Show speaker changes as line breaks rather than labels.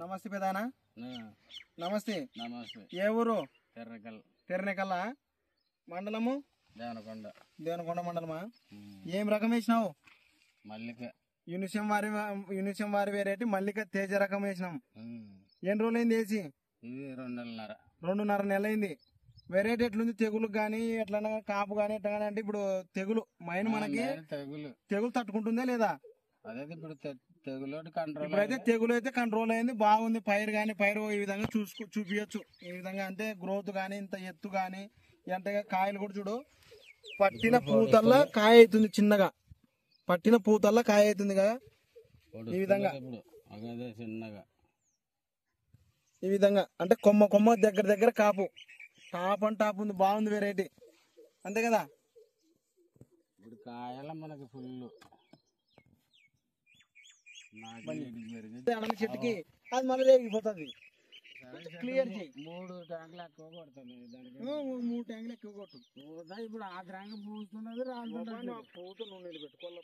నమస్తే పెదానా.
నమస్తే.
ఏ ఊరు?
తెర్నకల్
మండలము
దేవనకొండ
మండలమా? ఏం రకం వేసినావు?
మల్లిక
యూనిసం వారి వేరేటి మల్లిక తేజ రకం వేసినాం. ఎన్ని రోజులు అయింది వేసి?
ఇది 2 నెలలన్నర.
2.5 నెలలు అయింది. వెరైటీ ఎట్లుంది? తెగులు గానీ ఎట్లా కాపు గానీ ఎట్లా గానీ అంటే ఇప్పుడు తెగులు మైన్ మనకి తెగులు తట్టుకుంటుందా లేదా?
అదే ఇప్పుడు తెగులు కంట్రోల్.
ఇప్పుడైతే తెగులు అయితే కంట్రోల్ అయింది, బాగుంది. పైరు ఈ విధంగా చూపించచ్చు. ఈ విధంగా అంటే గ్రోత్ గానీ ఇంత ఎత్తు గానీ అంటే కాయలు కూడా చూడు, పట్టిన పూతల్లా కాయ అవుతుంది. చిన్నగా పట్టిన పూతల్లా కాయ అవుతుంది కదా. ఈ విధంగా అంటే కొమ్మ దగ్గర కాపు టాప్ ఉంది, బాగుంది వెరైటీ. అంతే కదా.
ఇప్పుడు కాయల మనకి ఫుల్
చెట్టుకి అది మళ్ళీ జరిగిపోతుంది. క్లియర్ చేయి.
3 ట్యాంకులు ఎక్కువ కొడుతుంది.
3 ట్యాంకులు ఎక్కువ కొట్టు.
ఇప్పుడు ఆ ట్యాంక్ పూస్తున్నది, రాదు.
పూత నువ్వు పెట్టుకోవాలి.